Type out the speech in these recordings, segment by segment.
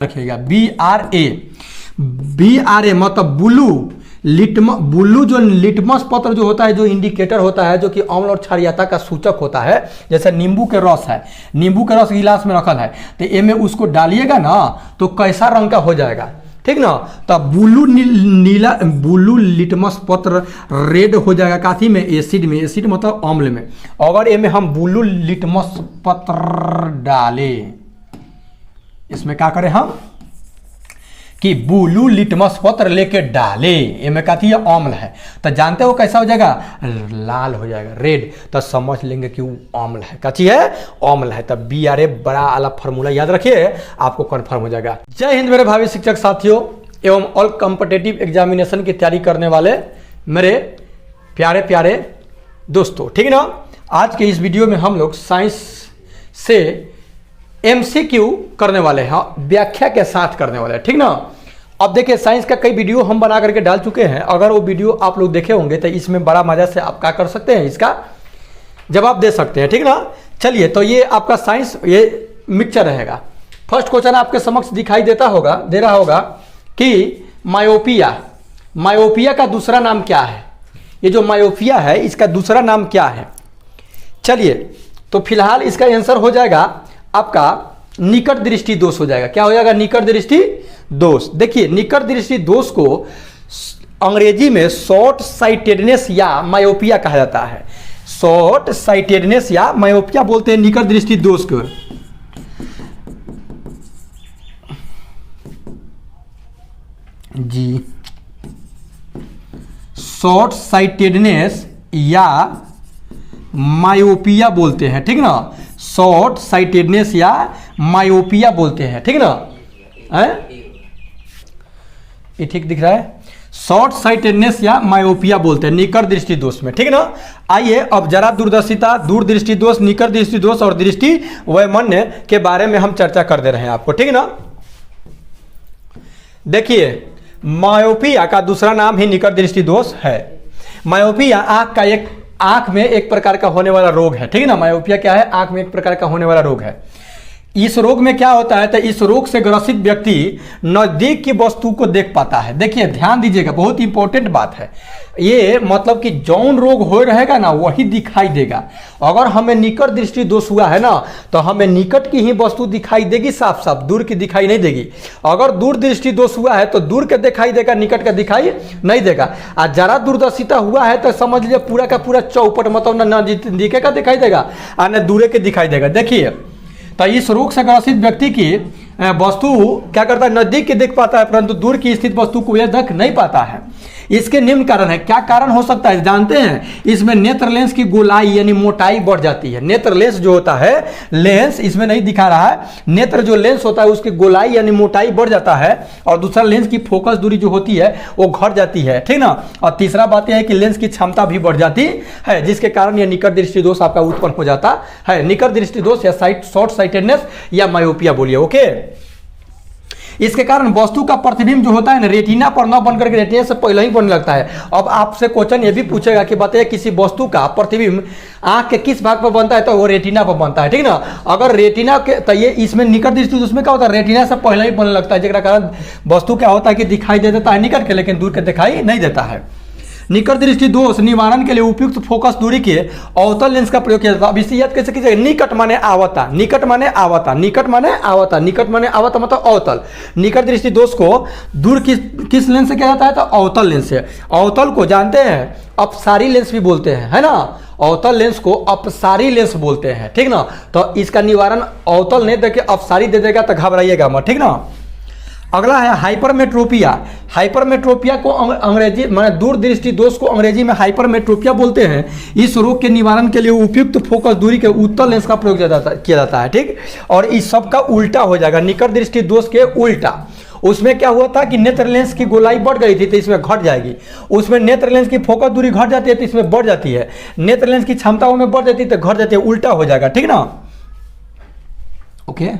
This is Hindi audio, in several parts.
रखिएगा BRA मतलब बुल्लू जो लिटमस पत्र जो होता है, जो इंडिकेटर होता है, जो कि अम्ल और क्षारीयता का सूचक होता है। जैसे नींबू के रस है, नींबू के रस गिलास में रखल है, तो ए में उसको डालिएगा ना तो कैसा रंग का हो जाएगा, ठीक ना। तो बुल्लू लिटमस पत्र रेड हो जाएगा काथी में, एसिड में। एसिड मतलब अम्ल में। अगर ए में हम बुल्लू लिटमस पत्र डाले, इसमें क्या करें हम कि बुल्लू लिटमस पत्र लेके डाले, इनमें कहती है अम्ल है, तो जानते हो कैसा हो जाएगा, लाल हो जाएगा, रेड। तो समझ लेंगे कि वो अम्ल है, कच्ची है, अम्ल है। तब BRA बड़ा वाला फॉर्मूला याद रखिए, आपको कन्फर्म हो जाएगा। जय हिंद मेरे भावी शिक्षक साथियों एवं ऑल कॉम्पिटिटिव एग्जामिनेशन की तैयारी करने वाले मेरे प्यारे प्यारे दोस्तों, ठीक है ना। आज के इस वीडियो में हम लोग साइंस से MCQ करने वाले हैं, व्याख्या के साथ करने वाले हैं, ठीक ना। अब देखिए साइंस का कई वीडियो हम बना करके डाल चुके हैं, अगर वो वीडियो आप लोग देखे होंगे तो इसमें बड़ा मजा से आप क्या कर सकते हैं, इसका जवाब दे सकते हैं, ठीक ना। चलिए, तो ये आपका साइंस ये मिक्सचर रहेगा। फर्स्ट क्वेश्चन आपके समक्ष दिखाई दे रहा होगा कि मायोपिया का दूसरा नाम क्या है। ये जो मायोपिया है इसका दूसरा नाम क्या है। चलिए, तो फिलहाल इसका आंसर हो जाएगा आपका निकट दृष्टि दोष हो जाएगा। क्या हो जाएगा, निकट दृष्टि दोष। देखिए, निकट दृष्टि दोष को अंग्रेजी में शॉर्ट साइटेडनेस या मायोपिया कहा जाता है। शॉर्ट साइटेडनेस या मायोपिया बोलते हैं निकट दृष्टि दोष को। जी, शॉर्ट साइटेडनेस या मायोपिया बोलते हैं, ठीक ना। शॉर्ट साइटेडनेस या मायोपिया बोलते हैं, ठीक ना। ये ठीक दिख रहा है, शॉर्ट साइटेडनेस या मायोपिया बोलते हैं निकट दृष्टि दोष में, ठीक ना। आइए अब जरा दूरदर्शिता, दूरदृष्टि दोष, निकट दृष्टि दोष और दृष्टि वैमन्य के बारे में हम चर्चा कर दे रहे हैं आपको, ठीक ना। देखिए, मायोपिया का दूसरा नाम ही निकट दृष्टि दोष है। मायोपिया आंख में एक प्रकार का होने वाला रोग है, ठीक है ना। मायोपिया क्या है, आंख में एक प्रकार का होने वाला रोग है। इस रोग में क्या होता है, तो इस रोग से ग्रसित व्यक्ति नजदीक की वस्तु को देख पाता है। देखिए ध्यान दीजिएगा, बहुत इंपॉर्टेंट बात है ये, मतलब कि जौन रोग हो रहेगा ना वही दिखाई देगा। अगर हमें निकट दृष्टि दोष हुआ है ना तो हमें निकट की ही वस्तु दिखाई देगी साफ साफ, दूर की दिखाई नहीं देगी। अगर दूर दृष्टि दोष हुआ है तो दूर के दिखाई देगा, निकट का दिखाई नहीं देगा। और जरा दूरदर्शिता हुआ है तो समझ लीजिए पूरा का पूरा चौपट, मतलब न नजदीक का दिखाई देगा और न दूर के दिखाई देगा। देखिए, तो इस रोग से ग्रसित व्यक्ति की वस्तु क्या करता है, नजदीक की देख पाता है परंतु दूर की स्थित वस्तु को यह देख नहीं पाता है। इसके निम्न कारण है। क्या कारण हो सकता है जानते हैं, इसमें नेत्र लेंस की गोलाई यानी मोटाई बढ़ जाती है। नेत्र लेंस जो होता है, लेंस इसमें नहीं दिखा रहा है, नेत्र जो लेंस होता है उसकी गोलाई यानी मोटाई बढ़ जाता है। और दूसरा, लेंस की फोकस दूरी जो होती है वो घट जाती है, ठीक ना। और तीसरा बात यह है कि लेंस की क्षमता भी बढ़ जाती है, जिसके कारण यह निकट दृष्टि दोष आपका उत्पन्न हो जाता है। निकट दृष्टि दोष या शॉर्ट साइटेडनेस या मायोपिया बोलिए, ओके। इसके कारण वस्तु का प्रतिबिंब जो होता है ना रेटिना पर न बनकर के रेटिना से पहले ही बनने लगता है। अब आपसे क्वेश्चन ये भी पूछेगा कि बताइए किसी वस्तु का प्रतिबिंब आंख के किस भाग पर बनता है, तो वो रेटिना पर बनता है, ठीक ना। अगर रेटिना के, तो ये इसमें निकट दृष्टि उसमें क्या होता है, रेटिना से पहले ही बनने लगता है, जिसका कारण वस्तु क्या होता है कि दिखाई दे देता है निकट के, लेकिन दूर के दिखाई नहीं देता है। निकट दृष्टि दोष निवारण के लिए उपयुक्त फोकस दूरी के अवतल लेंस का प्रयोग किया जाता है। अब इसे याद कैसे कीजिएगा, निकट माने आवता, निकट माने आवता, निकट माने आवता, निकट माने आवता मतलब अवतल। निकट दृष्टि दोष को दूर किस लेंस से किया जाता है, तो अवतल लेंस से। अवतल को जानते हैं अपसारी लेंस भी बोलते हैं, है ना। अवतल लेंस को अपसारी लेंस बोलते हैं, ठीक ना। तो इसका निवारण अवतल नहीं देके अपसारी दे देगा तो घबराइएगा मत, ठीक ना। अगला है हाइपरमेट्रोपिया। हाइपरमेट्रोपिया को अंग्रेजी माने दूरदृष्टि दोष को अंग्रेजी में हाइपरमेट्रोपिया बोलते हैं। इस रोग के निवारण के लिए उपयुक्त फोकस दूरी के उत्तल लेंस का प्रयोग किया जाता है, ठीक। और इस सब का उल्टा हो जाएगा, निकट दृष्टि दोष के उल्टा। उसमें क्या हुआ था कि नेत्र लेंस की गोलाई बढ़ गई थी तो इसमें घट जाएगी। उसमें नेत्र लेंस की फोकस दूरी घट जाती है तो इसमें बढ़ जाती है। नेत्र लेंस की क्षमताओं में बढ़ जाती है तो घट जाती है, उल्टा हो जाएगा, ठीक ना, ओके।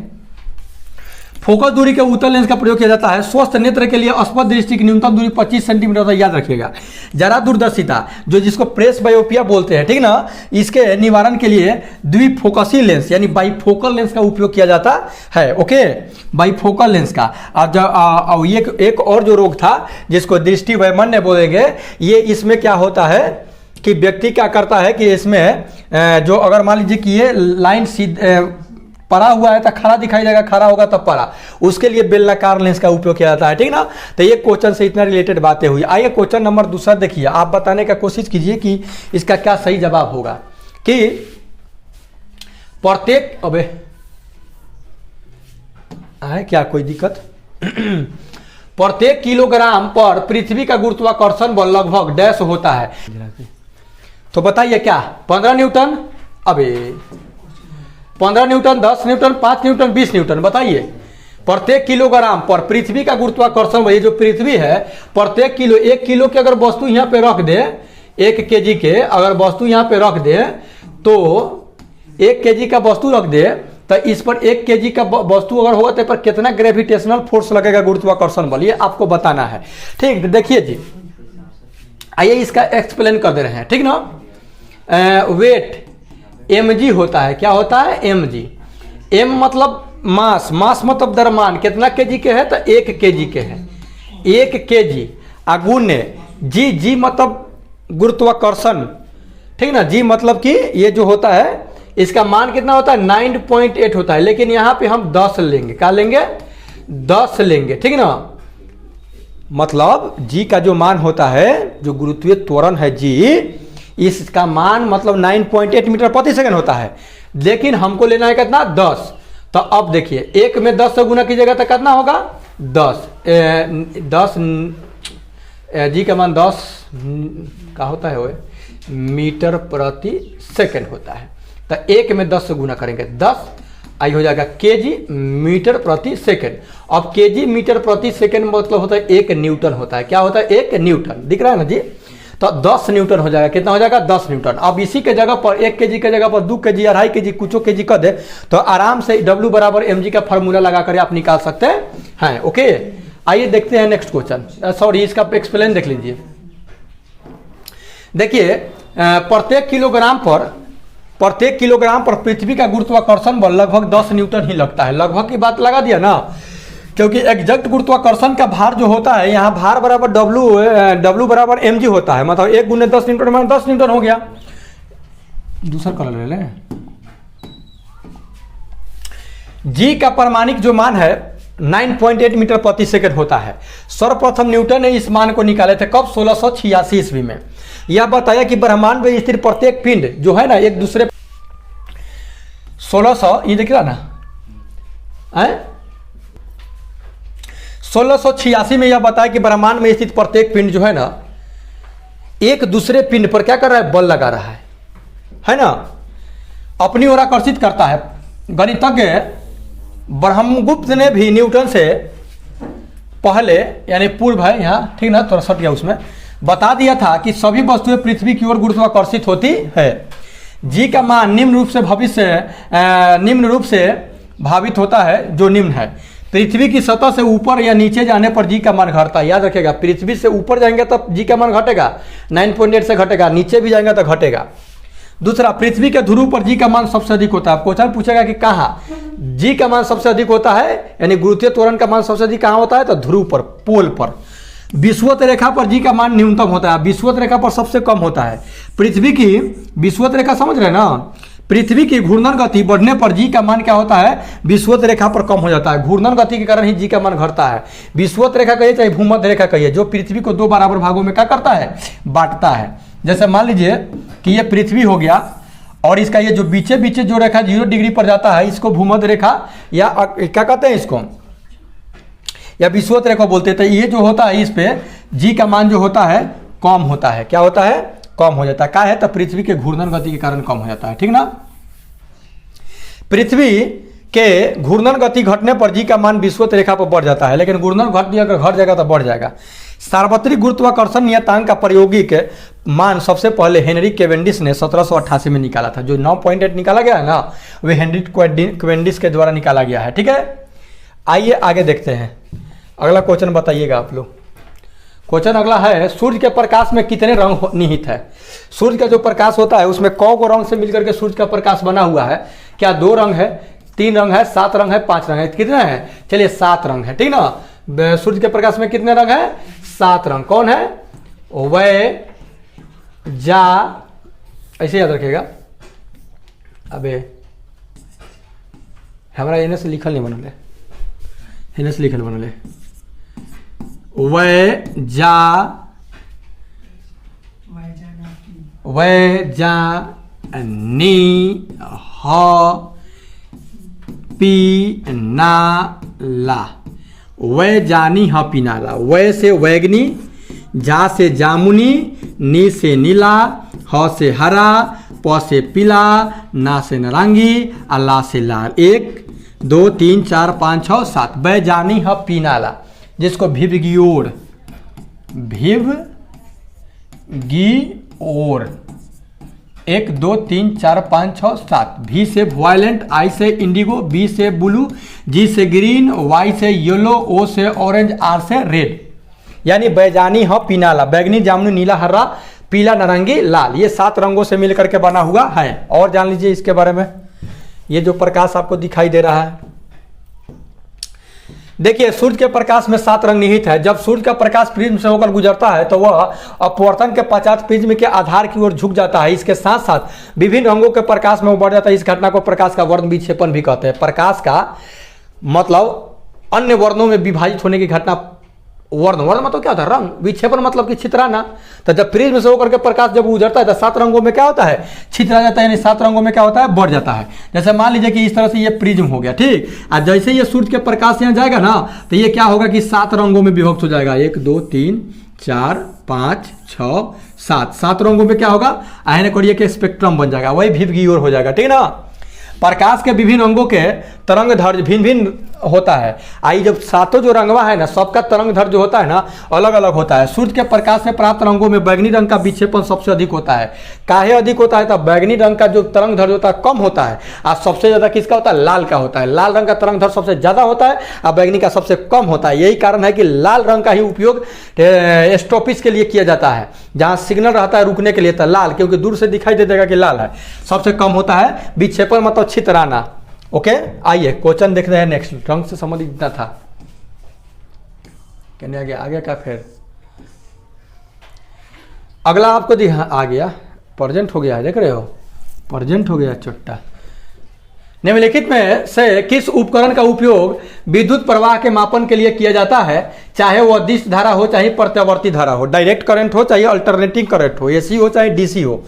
फोकस दूरी के उत्तल लेंस का प्रयोग किया जाता है। स्वस्थ नेत्र के लिए अस्पष्ट दृष्टि की न्यूनतम दूरी 25 सेंटीमीटर होता है, याद रखिएगा। जरा दूरदर्शिता जो जिसको प्रेस बायोपिया बोलते हैं, ठीक ना, इसके निवारण के लिए द्विफोकसी लेंस यानी बाइफोकल लेंस का उपयोग किया जाता है। ओके, बाइफोकल लेंस का। और ये एक और जो रोग था जिसको दृष्टि वैमन्य बोलेंगे, ये इसमें क्या होता है कि व्यक्ति क्या करता है कि इसमें जो अगर मान लीजिए कि ये लाइन सीधे पड़ा हुआ है तो खड़ा दिखाई देगा, खड़ा होगा तब पड़ा, उसके लिए बेलनाकार लेंस का उपयोग किया जाता है, ठीक ना। तो ये क्वेश्चन से इतना रिलेटेड बातें हुई। आइए क्वेश्चन नंबर दूसरा देखिए, आप बताने का कोशिश कीजिए कि इसका क्या सही जवाब होगा कि प्रत्येक, अबे है क्या कोई दिक्कत प्रत्येक किलोग्राम पर पृथ्वी का गुरुत्वाकर्षण बल लगभग डैश होता है, तो बताइए क्या 15 न्यूटन, अबे 15 न्यूटन, 10 न्यूटन, 5 न्यूटन, 20 न्यूटन, बताइए। प्रत्येक किलोग्राम पर पृथ्वी का गुरुत्वाकर्षण, वही जो पृथ्वी है, प्रत्येक किलो, 1 किलो की अगर वस्तु यहाँ पे रख दे, 1 केजी के अगर वस्तु यहाँ पे रख दे, तो 1 केजी का वस्तु रख दे तो इस पर 1 केजी का वस्तु अगर होगा तो पर कितना ग्रेविटेशनल फोर्स लगेगा, गुरुत्वाकर्षण बल, ये आपको बताना है। ठीक, देखिए जी, आइए इसका एक्सप्लेन कर दे रहे हैं, ठीक ना। वेट mg होता है, क्या होता है mg, m मतलब मास, मास मतलब द्रव्यमान, कितना केजी के है तो 1 केजी के है, 1 केजी अगुण्य जी, जी मतलब गुरुत्वाकर्षण, ठीक ना, जी मतलब कि ये जो होता है इसका मान कितना होता है 9.8 होता है, लेकिन यहाँ पे हम 10 लेंगे, क्या लेंगे 10 लेंगे, ठीक ना। मतलब जी का जो मान होता है, जो गुरुत्वीय त्वरण है जी, इसका मान मतलब 9.8 मीटर प्रति सेकंड होता है, लेकिन हमको लेना है कितना 10। तो अब देखिए 1 में 10 से गुना कीजिएगा तो कितना होगा 10 जी का मान 10 का होता है वो मीटर प्रति सेकंड होता है। तो 1 में 10 से गुना करेंगे 10, आई हो जाएगा केजी मीटर प्रति सेकंड। अब केजी मीटर प्रति सेकंड मतलब होता है 1 न्यूटन होता है, क्या होता है 1 न्यूटन, दिख रहा है ना जी। तो 10 न्यूटन हो जाएगा, कितना हो जाएगा 10 न्यूटन। अब इसी के जगह पर 1 केजी के जगह पर 2 केजी, 2.5 केजी, कुछ केजी कर दे तो आराम से W बराबर mg का फार्मूला लगा कर आप निकाल सकते हैं। ओके, आइए देखते हैं नेक्स्ट क्वेश्चन, सॉरी इसका एक्सप्लेन देख लीजिए। देखिए प्रत्येक किलोग्राम पर पृथ्वी का गुरुत्वाकर्षण बल लगभग 10 न्यूटन ही लगता है। लगभग की बात लगा दिया ना, क्योंकि एग्जैक्ट गुरुत्वाकर्षण का भार जो होता है यहाँ भार बराबर W बराबर mg होता है, मतलब 1 गुने 10 न्यूटन मान 10 न्यूटन हो गया। दूसरा कलर ले लें। जी का परमाणिक जो मान है 9.8 मीटर प्रति सेकंड होता है। सर्वप्रथम न्यूटन ने इस मान को निकाले थे कब 1686 ईस्वी में। यह बताया कि ब्रह्मांड में स्थित प्रत्येक पिंड जो है ना एक दूसरे 1600, ये देख रहा ना 1686 में यह बताया कि ब्रह्मांड में स्थित प्रत्येक पिंड जो है ना एक दूसरे पिंड पर क्या कर रहा है, बल लगा रहा है ना, अपनी ओर आकर्षित करता है। गणितज्ञ ब्रह्मगुप्त ने भी न्यूटन से पहले यानी पूर्व है यहाँ, ठीक ना, थोड़ा सट गया, उसमें बता दिया था कि सभी वस्तुएं पृथ्वी की ओर गुरुत्वाकर्षित होती है। जी का मान निम्न रूप से भावित होता है, जो निम्न है। पृथ्वी की सतह से ऊपर या नीचे जाने पर जी का मान घटता है। याद रखिएगा, पृथ्वी से ऊपर जाएंगे तब जी का मान घटेगा, 9.8 से घटेगा, नीचे भी जाएंगे तो घटेगा। दूसरा, पृथ्वी के ध्रुव पर जी का मान सबसे अधिक होता है। क्वेश्चन पूछेगा कि कहाँ जी का मान सबसे अधिक होता है, यानी गुरुत्वीय त्वरण का मान सबसे अधिक कहाँ होता है, तो ध्रुव पर, पोल पर। विषुवत रेखा पर जी का मान न्यूनतम होता है, विषुवत रेखा पर सबसे कम होता है। पृथ्वी की विषुवत रेखा समझ रहे ना, पृथ्वी की घूर्णन गति बढ़ने पर जी का मान क्या होता है, विषुवत रेखा पर कम हो जाता है। घूर्णन गति के कारण ही जी का मान घटता है। विषुवत रेखा कहिए चाहे भूमध्य रेखा कहिए, जो पृथ्वी को 2 बराबर भागों में क्या करता है, बांटता है। जैसे मान लीजिए कि ये पृथ्वी हो गया और इसका ये जो बीचे बीचे जो रेखा 0 डिग्री पर जाता है, इसको भूमध्य रेखा या क्या कहते हैं इसको, या विषुवत रेखा बोलते हैं। तो ये जो होता है इस पे जी का मान जो होता है कम होता है, क्या होता है, कम हो जाता है। क्या है, तो पृथ्वी के घूर्णन गति के कारण कम हो जाता है, ठीक ना। पृथ्वी के घूर्णन गति घटने पर जी का मान विषुवत रेखा पर बढ़ जाता है, लेकिन घूर्णन गति अगर घट जाएगा तो बढ़ जाएगा। सार्वत्रिक गुरुत्वाकर्षण नियतांक का प्रायोगिक मान सबसे पहले हेनरी कैवेंडिश ने 1788 में निकाला था। जो 9.8 निकाला गया है ना, वे हेनरी कैवेंडिश के द्वारा निकाला गया है, ठीक है। आइए आगे देखते हैं, अगला क्वेश्चन बताइएगा आप लोग। क्वेश्चन अगला है, सूर्य के प्रकाश में कितने रंग निहित है? सूर्य का जो प्रकाश होता है उसमें कौ को रंग से मिलकर के सूर्य का प्रकाश बना हुआ है? क्या 2 रंग है, 3 रंग है, 7 रंग है, 5 रंग है? कितने हैं? चलिए 7 रंग है, ठीक ना। सूर्य के प्रकाश में कितने रंग है? 7 रंग। कौन है? वह, जा, ऐसे याद रखिएगा। अबे हमारा एने से लिखल नहीं बनल है, एने से लिखल बनल है। वह, जा, वह, जा, नी, ह, पी, ना, ला। वह, जानी, ह, पी, ना, ला। वह से वैगनी, जा से जामुनी, नी से नीला, ह से हरा, प से पीला, ना से नारंगी, ला से लाल। 1 2 3 4 5 6 7। बैजानी ह पीनाला, जिसको भिवगियोर, भिवगियोर। 1 2 3 4 5 6 7। भी से वायलेंट, आई से इंडिगो, बी से ब्लू, जी से ग्रीन, वाई से येलो, ओ से ऑरेंज, आर से रेड। यानी बैजानी ह पीनाला, बैगनी, जामुनी, नीला, हरा, पीला, नारंगी, लाल। ये 7 रंगों से मिलकर के बना हुआ है। और जान लीजिए इसके बारे में, ये जो प्रकाश आपको दिखाई दे रहा है, देखिए सूर्य के प्रकाश में 7 रंग निहित है। जब सूर्य का प्रकाश प्रिज्म से होकर गुजरता है तो वह अपवर्तन के पश्चात प्रिज्म के आधार की ओर झुक जाता है। इसके साथ साथ विभिन्न रंगों के प्रकाश में वो बढ़ जाता है। इस घटना को प्रकाश का वर्ण विक्षेपण भी कहते हैं। प्रकाश का मतलब अन्य वर्णों में विभाजित होने की घटना। वर्ण, वर्ण मतलब क्या होता है? रंग। विक्षेपण मतलब कि छितराना। तो जब प्रिज्म से होकर के प्रकाश जब गुजरता है तो 7 रंगों में क्या होता है? छितरा जाता है। यानी 7 रंगों में क्या होता है? बढ़ जाता है। जैसे मान लीजिए कि इस तरह से ये प्रिज्म हो गया, ठीक। और जैसे ये सूर्य के प्रकाश यहाँ जाएगा ना तो ये क्या होगा कि 7 रंगों में विभक्त हो जाएगा। 1 2 3 4 5 6 7। 7 रंगों में क्या होगा? आयन कोणीय के स्पेक्ट्रम बन जाएगा, वही भिवगियोर हो जाएगा, ठीक ना। प्रकाश के विभिन्न रंगों के तरंग दैर्घ्य भिन्न भिन्न होता है। आई जब 7 जो रंगवा है ना, सबका तरंग दैर्घ्य जो होता है ना अलग अलग होता है। सूर्य के प्रकाश से प्राप्त रंगों में बैगनी रंग का विक्षेपण सबसे अधिक होता है। काहे अधिक होता है? तो बैगनी रंग का जो तरंग दैर्घ्य होता है कम होता है, और सबसे ज्यादा किसका होता है? लाल का होता है। लाल रंग का तरंग दैर्घ्य सबसे ज्यादा होता है और बैगनी का सबसे कम होता है। यही कारण है कि लाल रंग का ही उपयोग स्टॉपिस के लिए किया जाता है, जहां सिग्नल रहता है रुकने के लिए। तो लाल, क्योंकि दूर से दिखाई दे देगा कि लाल है, सबसे कम होता है। विक्षेपण मतलब छितराना। ओके, आइए क्वेश्चन देख रहे हैं नेक्स्ट। रंग से संबंधित इतना था, कहने आगे आगे का फिर अगला आपको आ गया, प्रेजेंट हो गया है, देख रहे हो, प्रेजेंट हो गया चुट्टा। निम्नलिखित में से किस उपकरण का उपयोग विद्युत प्रवाह के मापन के लिए किया जाता है? चाहे वो अदिश धारा हो, चाहे प्रत्यावर्ती धारा हो, डायरेक्ट करंट हो, चाहे अल्टरनेटिंग करंट हो, एसी हो चाहे डीसी हो,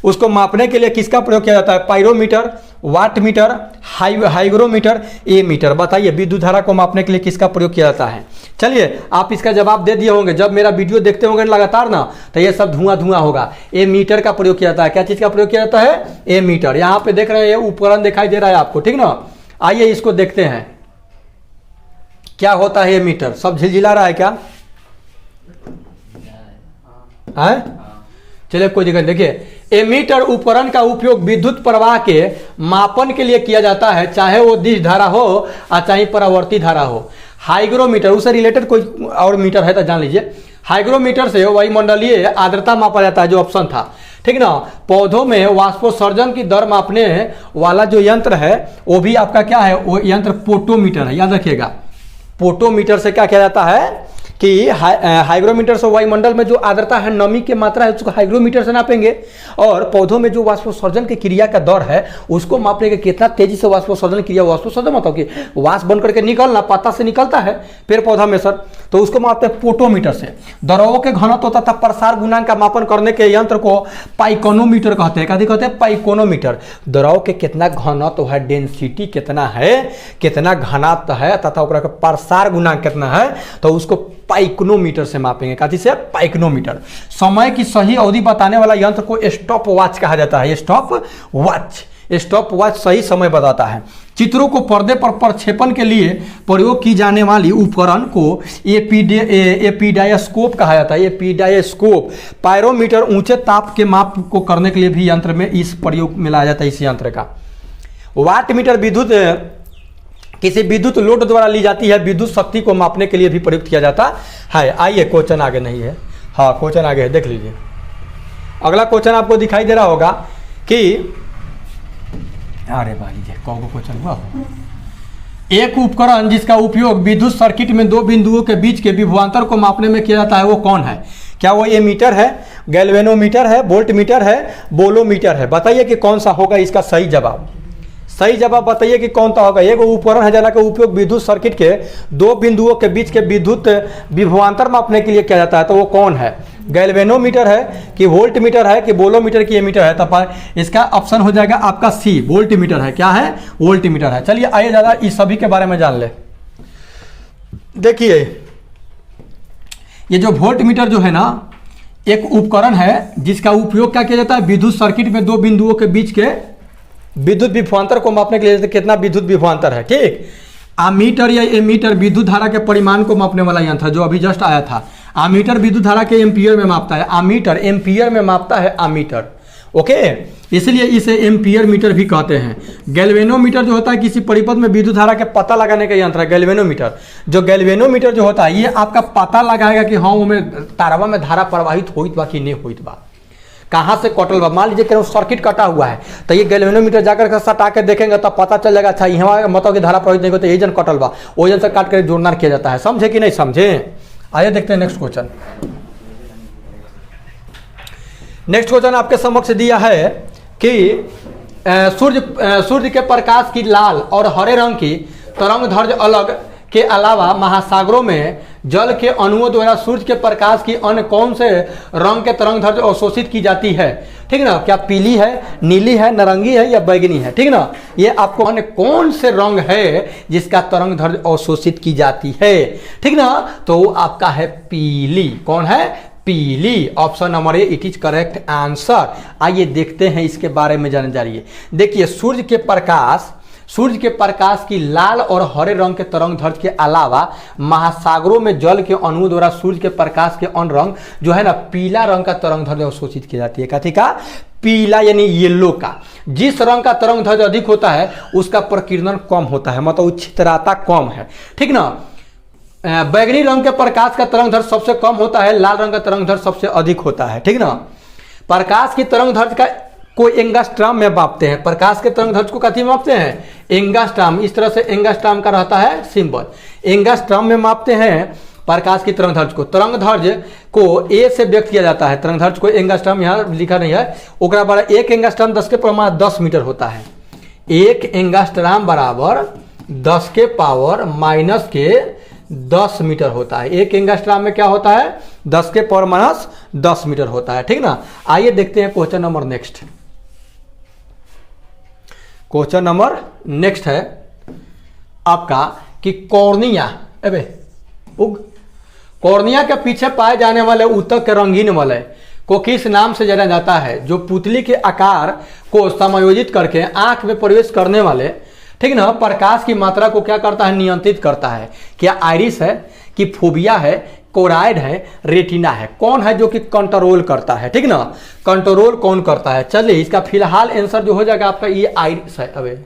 उसको मापने के लिए किसका प्रयोग किया जाता है? पायरोमीटर, वाट मीटर, हाइग्रोमीटर, ए मीटर। बताइए विद्युत धारा को मापने के लिए किसका प्रयोग किया जाता है? चलिए आप इसका जवाब दे दिए होंगे। जब मेरा वीडियो देखते होंगे लगातार ना तो ये सब धुआं धुआं होगा। ए मीटर का प्रयोग किया जाता है। क्या चीज का प्रयोग किया जाता है? ए मीटर। यहाँ पे देख रहे हैं उपकरण दिखाई दे रहा है आपको, ठीक ना। आइए इसको देखते हैं क्या होता है ए मीटर। सब झिलझिला रहा है क्या? चलिए कोई दिक्कत। देखिए एमीटर उपकरण का उपयोग विद्युत प्रवाह के मापन के लिए किया जाता है, चाहे वो दिश धारा हो और चाहे परावर्ती धारा हो। हाइग्रोमीटर, उससे रिलेटेड कोई और मीटर है तो जान लीजिए। हाइग्रोमीटर से वायुमंडलीय आर्द्रता मापा जाता है, जो ऑप्शन था, ठीक ना। पौधों में वाष्पोत्सर्जन की दर मापने वाला जो यंत्र है वो भी आपका क्या है? वो यंत्र पोटोमीटर है, याद रखिएगा। पोटोमीटर से क्या किया जाता है कि हाइग्रोमीटर से वायुमंडल में जो आर्द्रता है, नमी की मात्रा है, उसको हाइग्रोमीटर से नापेंगे। और पौधों में जो वाष्पोत्सर्जन की क्रिया का दर है उसको मापने के कितना तेजी से वाष्पोत्सर्जन क्रिया, वाष्पोत्सर्जन मतलब कि वाष्प बन करके निकलना, पत्ता से निकलता है पेड़ पौधा में सर, तो उसको मापते हैं पोटोमीटर से। द्रवों के घनत्व तथा प्रसार गुणांक का मापन करने के यंत्र को पाइकोनोमीटर कहते हैं। कहते हैं पाइकोनोमीटर। द्रव के कितना घनत्व है, डेंसिटी कितना है, कितना घनत्व है तथा प्रसार गुणांक कितना है, तो उसको पाइकोनोमीटर से मापेंगे। कथी से? पाइकोनोमीटर। समय की सही अवधि बताने वाला यंत्र को स्टॉप वॉच कहा जाता है। स्टॉप वॉच, स्टॉप वॉच सही समय बताता है। चित्रों को पर्दे पर प्रक्षेपण के लिए प्रयोग की जाने वाली उपकरण को एपीडायस्कोप कहा जाता है। एपीडायस्कोप। पायरोमीटर ऊंचे ताप के माप को करने के लिए भी यंत्र में इस प्रयोग में लाया जाता है, इस यंत्र का। वाट मीटर विद्युत किसी विद्युत लोड द्वारा ली जाती है, विद्युत शक्ति को मापने के लिए भी प्रयुक्त किया जाता है। आइए क्वेश्चन आगे नहीं है, हाँ क्वेश्चन आगे है, देख लीजिए। अगला क्वेश्चन आपको दिखाई दे रहा होगा कि अरे भाई ये कौन को क्वेश्चन हुआ, एक उपकरण जिसका उपयोग विद्युत सर्किट में दो बिंदुओं के बीच के विभवांतर को मापने में किया जाता है वो कौन है? क्या वो एमीटर है, गैल्वेनोमीटर है, वोल्टमीटर है, बोलोमीटर है? बताइए कि कौन सा होगा इसका सही जवाब। सही जवाब बताइए कि कौन सा होगा। एक उपकरण है जना का उपयोग विद्युत सर्किट के दो बिंदुओं के बीच के विद्युत विभवांतर मापने के लिए किया जाता है, तो वो कौन है? गैल्वेनोमीटर है कि वोल्टमीटर है कि बोलोमीटर की एमीटर है? तो इसका ऑप्शन हो जाएगा आपका सी, वोल्टमीटर है। क्या है? वोल्टमीटर है। चलिए आइए ज़्यादा इस सभी के बारे में जान ले। देखिए ये जो वोल्टमीटर जो है ना, एक उपकरण है जिसका उपयोग क्या किया जाता है? विद्युत सर्किट में दो बिंदुओं के बीच के विद्युत विभवांतर को मापने के लिए। कितना विद्युत विभवांतर है, ठीक। आमीटर या एमीटर विद्युत धारा के परिमाण को मापने वाला यंत्र है, जो अभी जस्ट आया था। आमीटर विद्युत धारा के एम्पियर में मापता है, आमीटर एम्पियर में मापता है आमीटर, ओके। इसलिए इसे एम्पियर मीटर भी कहते हैं। गैल्वेनोमीटर जो होता है किसी परिपथ में विद्युत धारा के पता लगाने का यंत्र है गैल्वेनोमीटर। जो गैल्वेनोमीटर जो होता है ये आपका पता लगाएगा कि हाँ वो तारवा में धारा प्रवाहित होइत बा कि नहीं होइत बा, कहाँ से कटल बा। मान लीजिए कि सर्किट कटा हुआ है तो ये गैल्वेनोमीटर जाकर के सटा के देखेंगे तो पता चल जाएगा, अच्छा यहाँ मतलब की धारा प्रवाहित नहीं होती, ये जन कटल बा, वो जन से काट कर जोड़ना किया जाता है। समझे कि नहीं समझे? आइए देखते हैं नेक्स्ट क्वेश्चन। नेक्स्ट क्वेश्चन आपके समक्ष दिया है कि सूर्य के प्रकाश की लाल और हरे रंग की तरंगदैर्घ्य अलग के अलावा महासागरों में जल के अणुओं द्वारा सूर्य के प्रकाश की अन्य कौन से रंग के तरंगदैर्घ्य अवशोषित की जाती है? ठीक ना, क्या पीली है, नीली है, नारंगी है या बैगनी है? ठीक ना, ये आपको अन्य कौन से रंग है जिसका तरंगदैर्घ्य अवशोषित की जाती है? ठीक ना, तो आपका है पीली। कौन है? पीली। Option number A it is correct answer. आइए देखते हैं इसके बारे में जानकारी। देखिए सूर्य के प्रकाश की लाल और हरे रंग के तरंगदैर्घ्य के अलावा महासागरों में जल के अणुओं द्वारा सूर्य के प्रकाश के अन्य रंग जो है ना पीला रंग का तरंगदैर्घ्य अवशोषित की जाती है। कथी का? पीला यानी येलो का। जिस रंग का तरंगदैर्घ्य अधिक होता है उसका प्रकीर्णन कम होता है, मतलब छितराता कम है। ठीक ना। बैगनी रंग के प्रकाश का तरंगदैर्घ्य सबसे कम होता है, लाल रंग का तरंगदैर्घ्य सबसे अधिक होता है। ठीक ना। प्रकाश की तरंगदैर्घ्य का को एंगास्ट्राम में मापते हैं। प्रकाश के तरंगदैर्घ्य को कथी मापते हैं? एंगास्ट्राम। इस तरह से एंगास्ट्राम का रहता है सिंबल। एंगास्ट्राम में मापते हैं प्रकाश की तरंगदैर्घ्य को। तरंगदैर्घ्य को ए से व्यक्त किया जाता है। तरंगदैर्घ्य को एंगास्ट्राम यहाँ लिखा नहीं है, ओकरा बड़ा एक एंगास्ट्राम 10 के पावर 10 मीटर होता है। एक एंगास्ट्राम बराबर 10 के पावर माइनस के 10 मीटर होता है। एक एंगास्ट्राम में क्या होता है? 10 के पावर माइनस 10 मीटर होता है। ठीक ना। आइए देखते हैं question number next. Question number next है आपका कि कॉर्निया के पीछे पाए जाने वाले ऊतक के रंगीन वलय को किस नाम से जाना जाता है? जो पुतली के आकार को समायोजित करके आंख में प्रवेश करने वाले, ठीक ना, प्रकाश की मात्रा को क्या करता है? नियंत्रित करता है। क्या आइरिस है कि फोबिया है, कोराइड है, रेटिना है? कौन है जो कि कंट्रोल करता है? ठीक ना, कंट्रोल कौन करता है? चलिए इसका फिलहाल आंसर जो हो जाएगा आपका ये आइरिस है। अबे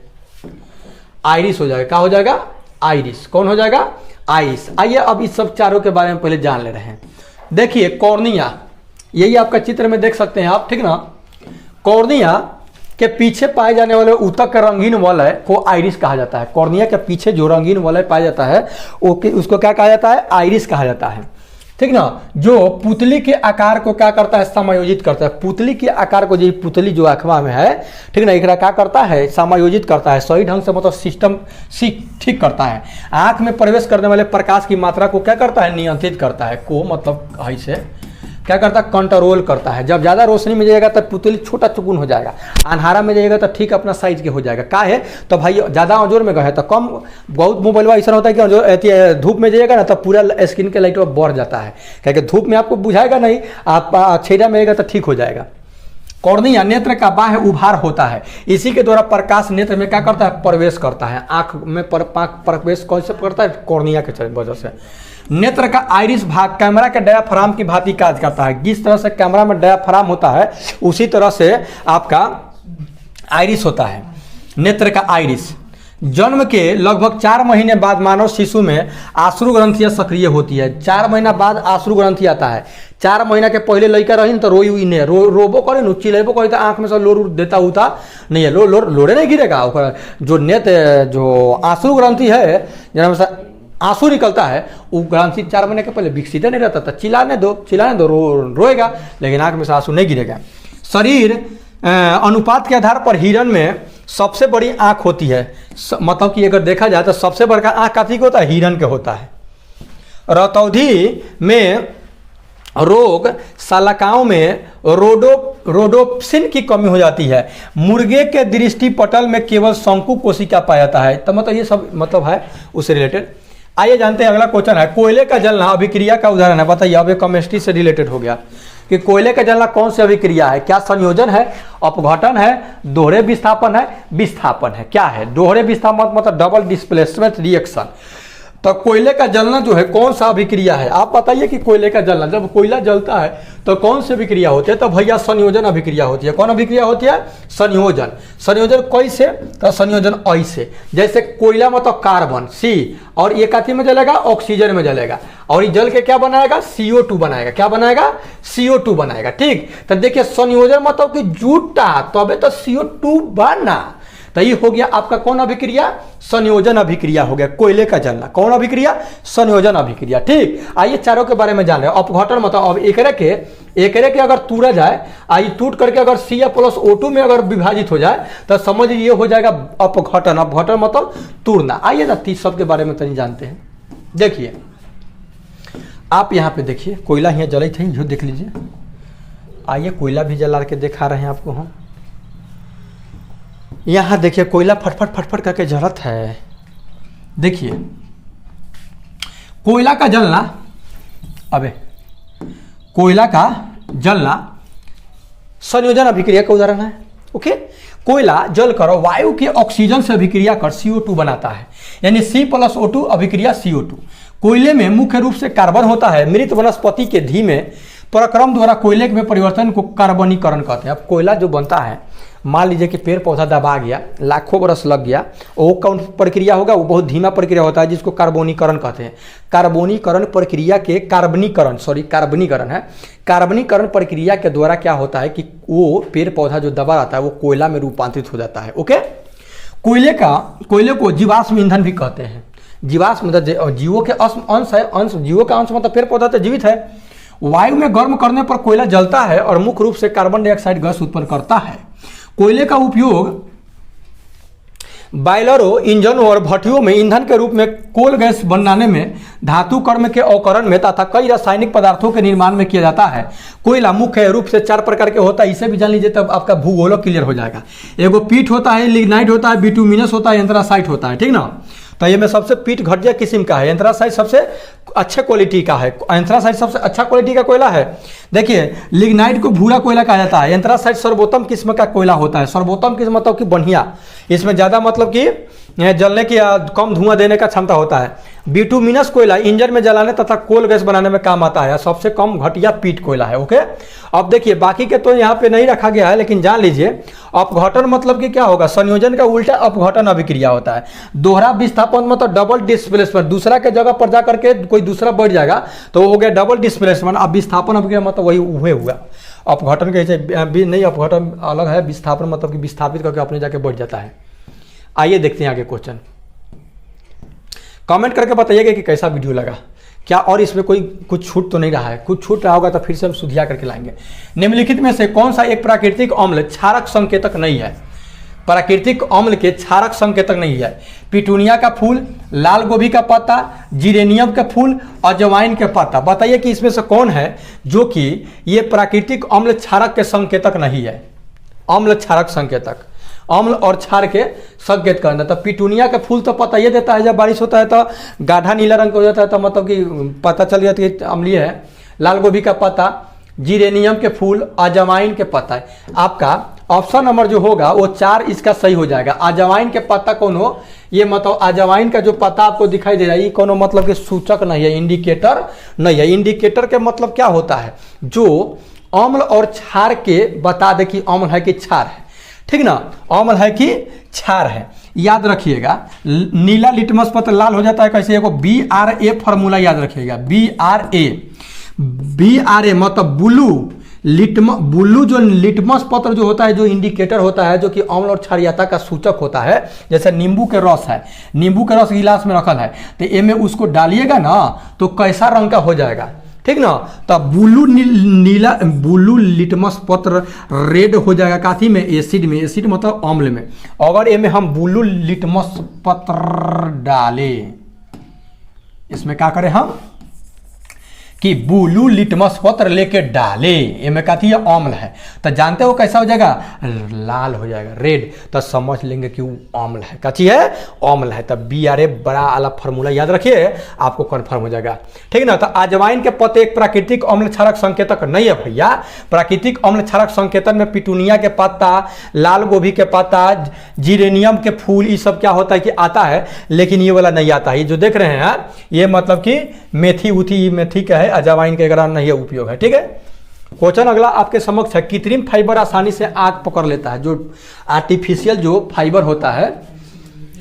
आइरिस हो जाएगा। क्या हो जाएगा? आइरिस। कौन हो जाएगा? आइरिस। आइए अब इस सब चारों के बारे में पहले जान ले रहे हैं। देखिए कॉर्निया, यही आपका चित्र में देख सकते हैं आप। ठीक ना। कॉर्निया के पीछे पाए जाने वाले ऊतक का रंगीन वलय को आइरिस कहा जाता है। कॉर्निया के पीछे जो रंगीन वलय पाया जाता है उसको क्या कहा जाता है? आइरिस कहा जाता है। ठीक ना। जो पुतली के आकार को क्या करता है? समायोजित करता है। पुतली के आकार को, जो पुतली जो आंखवा में है, ठीक ना, एकरा क्या करता है? समायोजित करता है। सही ढंग से मतलब सिस्टम ठीक करता है। आंख में प्रवेश करने वाले प्रकाश की मात्रा को क्या करता है? नियंत्रित करता है। को मतलब ऐसे क्या करता है? कंट्रोल करता है। जब ज़्यादा रोशनी में जाएगा तब पुतली छोटा चुकुन हो जाएगा, अंधारा में जाएगा तो ठीक अपना साइज के हो जाएगा। का है तो भाई ज़्यादा अंजोर में गए तो कम, बहुत मोबाइल ऐसा होता है कि जो धूप में जाएगा ना तो पूरा स्किन के लाइट बढ़ जाता है, क्योंकि धूप में आपको बुझाएगा नहीं, आप छेड़ा में जाएगा तो ठीक हो जाएगा। कॉर्निया नेत्र का बाह्य उभार होता है, इसी के द्वारा प्रकाश नेत्र में क्या करता है? प्रवेश करता है। आँख में प्रवेश कौन से करता है? कॉर्निया के वजह से। नेत्र का आइरिस भाग कैमरा के डायाफ्राम की भांति कार्य करता है। जिस तरह से कैमरा में डायाफ्राम होता है उसी तरह से आपका आइरिस होता है। नेत्र का आइरिस जन्म के लगभग 4 महीने बाद मानव शिशु में आश्रु ग्रंथियां सक्रिय होती है। 4 महीना बाद आश्रु ग्रंथि आता है। 4 महीना के पहले लड़का रही तो रोई हुई नहीं, रोबो करे न, चिलेबो करे तो आँख में से लोर देता उता नहीं है, लोरे नहीं गिरेगा। जो नेत जो आश्रु ग्रंथि है जिनमें से आंसू निकलता है, वो ग्रंथि 4 महीने के पहले विकसित नहीं रहता था। चिल्लाने दो रोएगा, लेकिन आँख में से आंसू नहीं गिरेगा। शरीर अनुपात के आधार पर हिरण में सबसे बड़ी आंख होती है। मतलब कि अगर देखा जाए तो सबसे बड़ा आंख काफी होता है, हिरण के होता है। रतौंधी में रोग सालकाओं में रोडोप्सिन की कमी हो जाती है। मुर्गे के दृष्टि पटल में केवल शंकु कोशिका पाया जाता है। तो मतलब ये सब मतलब है उससे रिलेटेड। आइए जानते हैं अगला क्वेश्चन है, कोयले का जलना अभिक्रिया का उदाहरण है। बताइए, अब ये केमिस्ट्री से रिलेटेड हो गया कि कोयले का जलना कौन सी अभिक्रिया है? क्या संयोजन है, अपघटन है, दोहरे विस्थापन है, विस्थापन है? क्या है? दोहरे विस्थापन मतलब डबल डिस्प्लेसमेंट रिएक्शन। तो कोयले का जलना जो है कौन सा अभिक्रिया है? आप बताइए कि कोयले का जलना, जब कोयला जलता है तो कौन सी अभिक्रिया होती है? तो भैया संयोजन अभिक्रिया होती है। कौन अभिक्रिया होती है? संयोजन। संयोजन कैसे? तो संयोजन ऐसे, जैसे कोयला मतलब कार्बन सी, और एक अथी में जलेगा, ऑक्सीजन में जलेगा, और ये जल के क्या बनाएगा? CO2 बनाएगा। क्या बनाएगा? CO2 बनाएगा। ठीक, तो देखिए संयोजन मतलब कि जुटा तबे तो CO2 बना। तो ये हो गया आपका कौन अभिक्रिया? संयोजन अभिक्रिया हो गया कोयले का जलना। कौन अभिक्रिया? संयोजन अभिक्रिया। ठीक, आइए चारों के बारे में जान रहे हैं। अपघटन मतलब अब एकरे के अगर तोड़ा जाए, आई टूट करके अगर Ca+O2 में अगर विभाजित हो जाए तो समझ ये हो जाएगा अपघटन। अपघटन मतलब तोड़ना। आइए ना 30 शब्द के बारे में तनी जानते हैं। देखिए आप यहाँ पे देखिए, कोयला यहाँ जलाई थी, जो देख लीजिए। आइए कोयला भी जला के दिखा रहे हैं आपको हम। यहाँ देखिए कोयला फटफट करके जलत है। देखिए कोयला का जलना, अबे कोयला का जलना संयोजन अभिक्रिया का उदाहरण है। ओके, कोयला जल कर वायु के ऑक्सीजन से अभिक्रिया कर CO2 बनाता है, यानी C+O2 अभिक्रिया CO2। कोयले में मुख्य रूप से कार्बन होता है। मृत वनस्पति के धीमे प्रक्रम द्वारा कोयले में परिवर्तन को कार्बनीकरण कहते हैं। अब कोयला जो बनता है, मान लीजिए कि पेड़ पौधा दबा गया, लाखों बरस लग गया, वो कौन प्रक्रिया होगा? वो बहुत धीमा प्रक्रिया होता है जिसको कार्बनीकरण कहते हैं। कार्बनीकरण प्रक्रिया के कार्बनीकरण है। कार्बनीकरण प्रक्रिया के द्वारा क्या होता है कि वो पेड़ पौधा जो दबा रहता है वो कोयला में रूपांतरित हो जाता है। ओके, कोयले को जीवाश्म ईंधन भी कहते हैं। जीवाश्म मतलब जीवों के अंश है। अंश जीवों का अंश मतलब पेड़ पौधा तो जीवित है। वायु में गर्म करने पर कोयला जलता है और मुख्य रूप से कार्बन डाइऑक्साइड गैस उत्पन्न करता है। कोयले का उपयोग बॉयलरों, इंजनों और भट्टियों में ईंधन के रूप में कोल गैस बनाने में, धातु कर्म के अवकरण में तथा कई रासायनिक पदार्थों के निर्माण में किया जाता है। कोयला मुख्य रूप से 4 प्रकार के होता है। इसे भी जान लीजिए तब आपका भूगोल क्लियर हो जाएगा। एगो पीट होता है, लिग्नाइट होता है, बिटुमिनस होता है, एंथ्रासाइट होता है। ठीक ना, तो ये में सबसे पीट घटिया किस्म का है। एंथ्रासाइट सबसे अच्छे क्वालिटी का है। एंथ्रासाइट सबसे अच्छा क्वालिटी का कोयला है। देखिए लिग्नाइट को भूरा कोयला कहा जाता है। एंथ्रासाइट सर्वोत्तम किस्म का कोयला होता है। सर्वोत्तम किस्म मतलब कि बढ़िया, इसमें ज़्यादा मतलब कि जलने की कम धुआं देने का क्षमता होता है। बिटुमिनस कोयला इंजन में जलाने तथा कोल गैस बनाने में काम आता है। सबसे कम घटिया पीट कोयला है। ओके, अब देखिए बाकी के तो यहाँ पे नहीं रखा गया है, लेकिन जान लीजिए अपघटन मतलब कि क्या होगा? संयोजन का उल्टा अपघटन अभिक्रिया होता है। दोहरा विस्थापन मतलब डबल डिस्प्लेसमेंट, दूसरा के जगह पर जाकर के कोई दूसरा बढ़ जाएगा तो हो गया डबल डिस्प्लेसमेंट। अब विस्थापन अभिक्रिया मतलब वही हुआ। अपघटन के नहीं, अपघटन अलग है। विस्थापन मतलब कि विस्थापित करके अपने जाके बढ़ जाता है। आइए देखते हैं आगे क्वेश्चन। कमेंट करके बताइएगा कि कैसा वीडियो लगा, क्या और इसमें कोई कुछ छूट तो नहीं रहा है? कुछ छूट रहा होगा तो फिर से हम सुधिया करके लाएंगे। निम्नलिखित में से कौन सा एक प्राकृतिक अम्ल क्षारक संकेतक नहीं है? प्राकृतिक अम्ल के क्षारक संकेतक नहीं है। पिटूनिया का फूल, लाल गोभी का पत्ता, जिरेनियम का फूल, अजवाइन के पत्ता। बताइए कि इसमें से कौन है जो कि ये प्राकृतिक अम्ल क्षारक के संकेतक नहीं है? अम्ल क्षारक संकेतक, अम्ल और क्षार के संकेत करना। तो पिटूनिया का फूल तो पता ये देता है, जब बारिश होता है तो गाढ़ा नीला रंग हो जाता है, तो मतलब कि पता चल जाता है कि अम्लीय है। लाल गोभी का पत्ता, जिरेनियम के फूल, अजवाइन के पत्ता। आपका ऑप्शन नंबर जो होगा वो 4 इसका सही हो जाएगा। अजवाइन के पत्ता कौन हो? ये मतलब अजवाइन का जो पत्ता आपको दिखाई दे रहा है ये कोनो मतलब कि सूचक नहीं है, इंडिकेटर नहीं है। इंडिकेटर के मतलब क्या होता है? जो अम्ल और क्षार के बता दे कि अम्ल है कि क्षार है। ठीक ना, अम्ल है कि क्षार है। याद रखिएगा, नीला लिटमस पत्र लाल हो जाता है कैसे, एगो BRA फॉर्मूला याद रखिएगा, BRA मतलब ब्लू जो लिटमस पत्र जो होता है, जो इंडिकेटर होता है, जो कि अम्ल और क्षारीयता का सूचक होता है। जैसे नींबू के रस है, नींबू के रस गिलास में रखल है, तो ए में उसको डालिएगा ना तो कैसा रंग का हो जाएगा, ठीक ना। तो ब्लू लिटमस पत्र रेड हो जाएगा काथी में, एसिड में, एसिड मतलब अम्ल में। अगर ए में हम ब्लू लिटमस पत्र डालें, इसमें क्या करें हम कि ब्लू लिटमस पत्र लेके डाले, इनमें कहती है अम्ल है, तो जानते हो कैसा हो जाएगा, लाल हो जाएगा, रेड, तो समझ लेंगे कि वो अम्ल है, कची है, अम्ल है। तब BRA बड़ा वाला फार्मूला याद रखिए, आपको कन्फर्म हो जाएगा, ठीक ना। तो अजवाइन के पत्ते एक प्राकृतिक अम्ल क्षारक संकेतक नहीं है भैया। प्राकृतिक अम्ल क्षारक संकेतन में पिटूनिया के पत्ता, लाल गोभी के पत्ता, जीरेनियम के फूल, ये सब क्या होता है कि आता है, लेकिन ये वाला नहीं आता है। ये जो देख रहे हैं ये मतलब कि मेथी उथी, मेथी का है, अजवाइन के ग्राम नहीं है उपयोग है, ठीक है। क्वेश्चन अगला आपके समक्ष है, कृत्रिम फाइबर आसानी से आग पकड़ लेता है। जो आर्टिफिशियल जो फाइबर होता है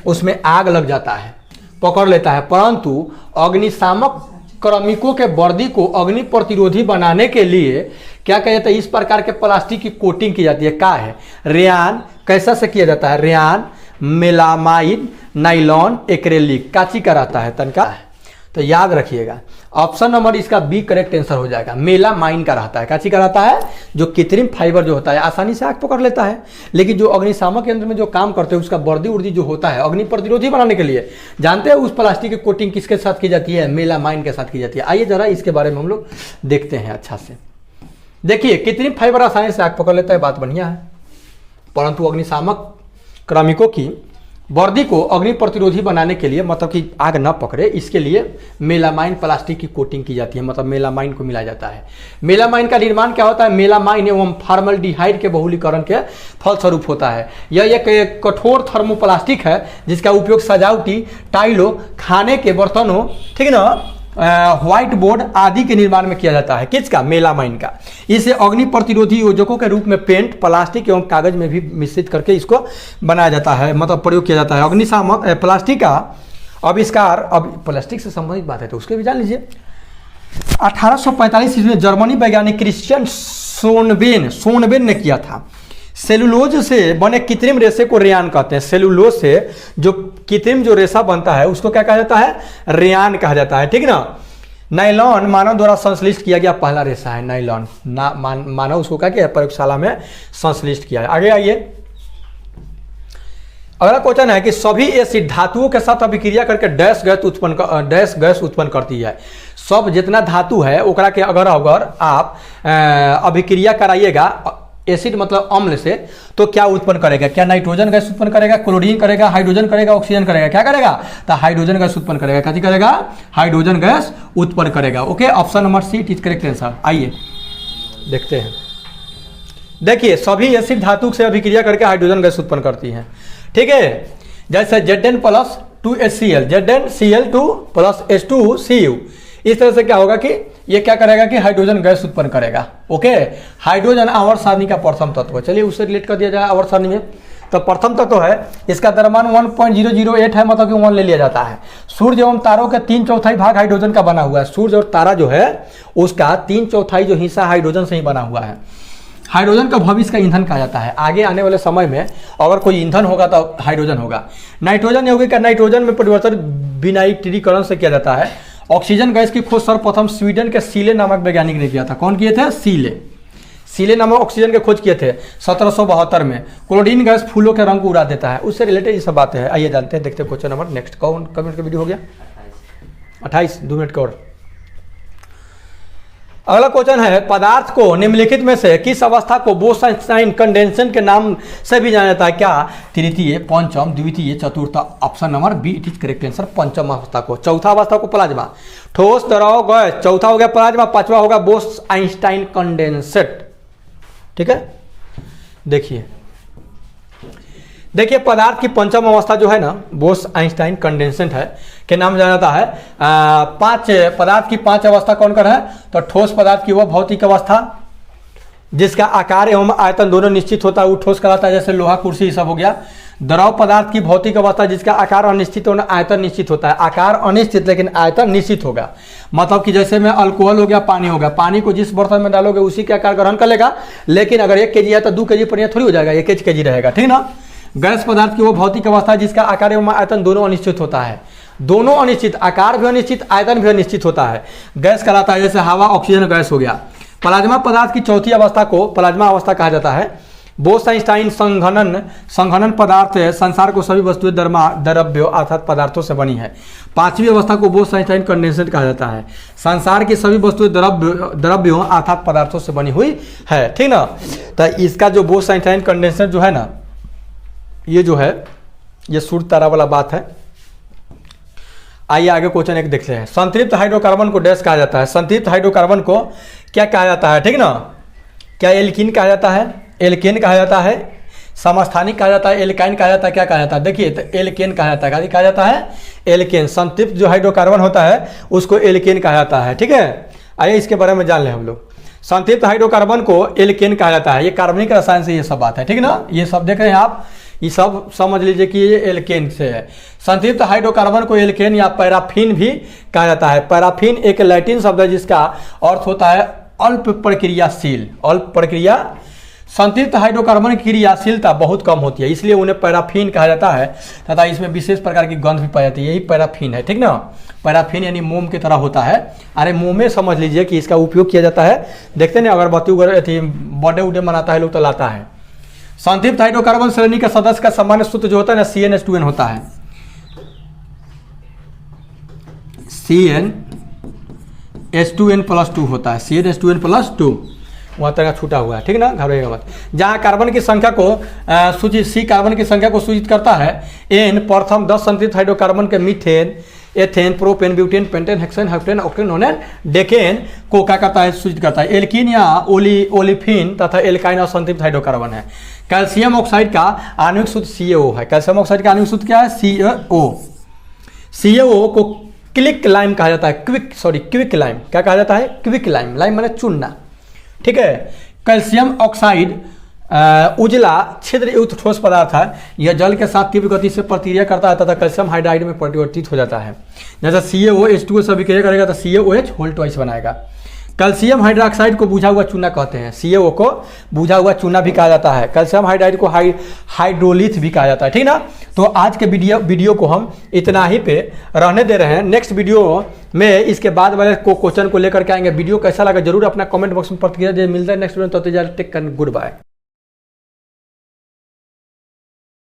उसमें आग लग जाता है, पकड़ लेता है, परंतु अग्निशामक कार्मिकों के वर्दी को अग्नि प्रतिरोधी बनाने के लिए क्या किया जाता है, इस प्रकार के प्लास्टिक की कोटिंग की जाती है। क्या है, रेयान, कैसा से किया जाता है, रेयान, मेलामाइड, नाइलॉन, एक्रेलिक, काची कराता है तनका है। तो याद रखिएगा ऑप्शन नंबर इसका बी करेक्ट आंसर हो जाएगा। मेलामाइन का रहता है, काची का रहता है, जो कृत्रिम फाइबर जो होता है आसानी से आग पकड़ लेता है, लेकिन जो अग्निशामक यंत्र में जो काम करते हैं उसका वर्दी उर्दी जो होता है अग्नि प्रतिरोधी बनाने के लिए, जानते हैं उस प्लास्टिक की कोटिंग किसके साथ की जाती है, मेलामाइन के साथ की जाती है। आइए जरा इसके बारे में हम लोग देखते हैं अच्छा से। देखिए कृत्रिम फाइबर आसानी से आग पकड़ लेता है, बात बढ़िया है, परंतु अग्निशामक कार्मिकों की वर्दी को अग्नि प्रतिरोधी बनाने के लिए, मतलब कि आग न पकड़े, इसके लिए मेलामाइन प्लास्टिक की कोटिंग की जाती है, मतलब मेलामाइन को मिलाया जाता है। मेलामाइन का निर्माण क्या होता है, मेलामाइन एवं फॉर्मल्डिहाइड के बहुलीकरण के फलस्वरूप होता है। यह एक कठोर थर्मोप्लास्टिक है जिसका उपयोग सजावटी टाइलों, खाने के बर्तनों, ठीक ना, व्हाइट बोर्ड आदि के निर्माण में किया जाता है। किसका, मेलामाइन का। इसे अग्नि प्रतिरोधी योजकों के रूप में पेंट, प्लास्टिक एवं कागज में भी मिश्रित करके इसको बनाया जाता है, मतलब प्रयोग किया जाता है। अग्निशामक प्लास्टिक का आविष्कार, अब प्लास्टिक से संबंधित बात है तो उसके भी जान लीजिए। 1845 ईस्वी में जर्मनी वैज्ञानिक क्रिश्चियन सोनबेन ने किया था। सेलुलोज से बने कृत्रिम रेशे को रेयान कहते हैं। सेलुलोज से जो कृत्रिम जो रेशा बनता है उसको क्या कहा जाता है, रेयान कहा जाता है, ठीक ना। नाइलॉन मानव द्वारा संश्लिष्ट किया गया पहला रेशा है, नाइलॉन मानव उसको क्या किया, प्रयोगशाला में संश्लिष्ट किया है। आगे आइए, अगला क्वेश्चन है कि सभी एसिड धातुओं के साथ अभिक्रिया करके डैश गैस उत्पन्न करती है। सब जितना धातु है ओकरा के अगर आप अभिक्रिया कराइएगा एसिड मतलब अम्ल से, तो क्या उत्पन्न करेगा, क्या नाइट्रोजन गैस उत्पन्न करेगा, क्लोरीन करेगा, हाइड्रोजन करेगा, ऑक्सीजन करेगा, क्या करेगा, तो हाइड्रोजन गैस उत्पन्न करेगा। क्या करेगा, हाइड्रोजन गैस उत्पन्न करेगा। Okay, option number C is correct answer. आइए देखते हैं। देखिए सभी एसिड धातु से अभिक्रिया करके हाइड्रोजन गैस उत्पन्न करती है, ठीक है। जैसे Zn+2HCl, ZnCl2 + H2Cu, इस तरह से क्या होगा कि ये क्या करेगा कि हाइड्रोजन गैस उत्पन्न करेगा। ओके, हाइड्रोजन आवर्त सारणी का प्रथम तत्व है। चलिए उससे रिलेट कर दिया जाए आवर्त सारणी में। तो प्रथम तत्व है, इसका द्रव्यमान 1.008 है, मतलब कि 1 ले लिया जाता है। सूर्य एवं तारों का 3/4 भाग हाइड्रोजन का बना हुआ है। सूर्य और तारा जो है उसका 3/4 जो हिस्सा हाइड्रोजन से ही बना हुआ है। हाइड्रोजन का भविष्य का ईंधन कहा जाता है। आगे आने वाले समय में अगर कोई ईंधन होगा तो हाइड्रोजन होगा। नाइट्रोजन यौगिक का नाइट्रोजन में परिवर्तन विनाइट्रीकरण से किया जाता है। ऑक्सीजन गैस की खोज सर्वप्रथम स्वीडन के सीले नामक वैज्ञानिक ने किया था। कौन किए थे, सीले नामक ऑक्सीजन की खोज किए थे 1772 में। क्लोरीन गैस फूलों के रंग को उड़ा देता है, उससे रिलेटेड ये सब बातें हैं। आइए जानते हैं, देखते हैं क्वेश्चन नंबर नेक्स्ट। कौन मिनट का वीडियो हो गया, 28, 2 मिनट का और। अगला क्वेश्चन है, पदार्थ को निम्नलिखित में से किस अवस्था को बोस-आइंस्टाइन कंडेंसेशन के नाम से भी जाना जाता है। क्या, तृतीय, पंचम, द्वितीय, चतुर्थ। Option number B it is correct answer. पंचम अवस्था को, चौथा अवस्था को प्लाज्मा, ठोस, द्रव, गैस। चौथा हो गया प्लाज्मा, पांचवा होगा बोस-आइंस्टाइन कंडेंसेट, ठीक है। देखिए पदार्थ की पंचम अवस्था जो है ना, बोस-आइंस्टाइन कंडेंसेट है के नाम जाना जाता है। 5 पदार्थ की 5 अवस्था कौन कर है, तो ठोस पदार्थ की वह भौतिक अवस्था जिसका आकार एवं आयतन दोनों निश्चित होता है वो ठोस कहलाता है, जैसे लोहा, कुर्सी, ये सब हो गया। द्रव पदार्थ की भौतिक अवस्था जिसका आकार अनिश्चित और आयतन निश्चित होता है। आकार अनिश्चित लेकिन आयतन निश्चित होगा। मतलब कि जैसे में अल्कोहल हो गया, पानी हो गया, पानी को जिस बर्तन में डालोगे उसी के आकार ग्रहण कर लेगा, लेकिन अगर 1 kg है तो 2 kg पर थोड़ी हो जाएगा, 1 kg रहेगा, ठीक ना। गैस पदार्थ की वो भौतिक अवस्था जिसका आकार एवं आयतन दोनों अनिश्चित होता है। दोनों अनिश्चित, आकार भी अनिश्चित, आयतन भी अनिश्चित होता है। गैस कहलाता है, जैसे हवा ऑक्सीजन गैस हो गया। प्लाज्मा पदार्थ की चौथी अवस्था को प्लाज्मा अवस्था कहा जाता है। बोस-आइंस्टाइन संघनन पदार्थ है, संसार को सभी वस्तुएं द्रव्यों अर्थात पदार्थों से बनी है। पांचवी अवस्था को बोस-आइंस्टाइन कंडेंसेट कहा जाता है। संसार की सभी वस्तुएं द्रव्यों अर्थात पदार्थों से बनी हुई है, ठीक ना। तो इसका जो बोस-आइंस्टाइन कंडेंसेट जो है ना, ये जो है ये सूर्य तारा वाला बात है। आइए आगे क्वेश्चन एक देखते हैं। संतृप्त हाइड्रोकार्बन को डैश कहा जाता है। संतृप्त हाइड्रोकार्बन को क्या कहा जाता है, ठीक ना। क्या एल्कीन कहा जाता है, एल्केन कहा जाता है, समस्थानिक कहा जाता है, एल्काइन कहा जाता है, क्या कहा जाता है। देखिए तो एल्केन कहा जाता है, कहा जाता है एल्केन। संतृप्त जो हाइड्रोकार्बन होता है उसको एल्केन कहा जाता है, ठीक है। आइए इसके बारे में जान लें हम लोग। संतृप्त हाइड्रोकार्बन को एल्केन कहा जाता है। ये कार्बनिक रसायन से ये सब बात है, ठीक ना। ये सब देख रहे हैं आप, ये सब समझ लीजिए कि ये एल्केन से है। संतृप्त हाइड्रोकार्बन को एल्केन या पैराफिन भी कहा जाता है। पैराफिन एक लैटिन शब्द है जिसका अर्थ होता है अल्प प्रक्रियाशील। अल्प प्रक्रिया, संतृप्त हाइड्रोकार्बन की क्रियाशीलता बहुत कम होती है, इसलिए उन्हें पैराफिन कहा जाता है तथा इसमें विशेष प्रकार की गंध भी पाई जाती है, यही पैराफिन है, ठीक ना। पैराफिन यानी मोम की तरह होता है। अरे मोम में समझ लीजिए कि इसका उपयोग किया जाता है। देखते ना अगरबत्ती बर्थडे उडे मनाता है लोग तो लाता है। संतृप्त हाइड्रोकार्बन श्रेणी के सदस्य का सामान्य सूत्र जो होता है ना CnH2n होता है। CnH2n+2 होता है, CnH2n+2 वहाँ तक छूटा हुआ है, ठीक ना, घबराइएगा मत। जहाँ कार्बन की संख्या को सूचित, C कार्बन की संख्या को सूचित करता है। N प्रथम 10 संतृप्त हाइड्रोकार्बन के methane, ethane, propane, butane, pentane, hexane, heptane, octane, नोनेन, decane को क्या करता है, सूचित करता है। एल्कीन या ओलिफिन तथा एल्काइन और संतृप्त हाइड्रोकार्बन है। कैल्शियम ऑक्साइड का आणविक सूत्र CaO है। कैल्शियम ऑक्साइड का आणविक सूत्र क्या है, CaO। CaO को क्विक लाइम कहा जाता है। क्विक लाइम क्या कहा जाता है, क्विक लाइम। लाइम माने चुनना, ठीक है। कैल्शियम ऑक्साइड उजला छिद्र युक्त ठोस पदार्थ है। यह जल के साथ तीव्र गति से प्रतिक्रिया करता है तथा कैल्शियम हाइड्राइड में परिवर्तित हो जाता है। जैसे CaOH2 से अभिक्रिया करेगा तो CaOH होल ट्वाइस बनाएगा। कैल्शियम हाइड्रोक्साइड को बुझा हुआ चूना कहते हैं। CaO को बुझा हुआ चूना भी कहा जाता है। कैल्शियम हाइड्राइड को हाइड्रोलिथ भी कहा जाता है, ठीक ना। तो आज के वीडियो को हम इतना ही पे रहने दे रहे हैं। नेक्स्ट वीडियो में इसके बाद वाले क्वेश्चन को लेकर के आएंगे। वीडियो कैसा लगा जरूर अपना कमेंट बॉक्स में प्रतिक्रिया दे। मिलता है नेक्स्ट वीडियो, तब तक टेक गुड बाय।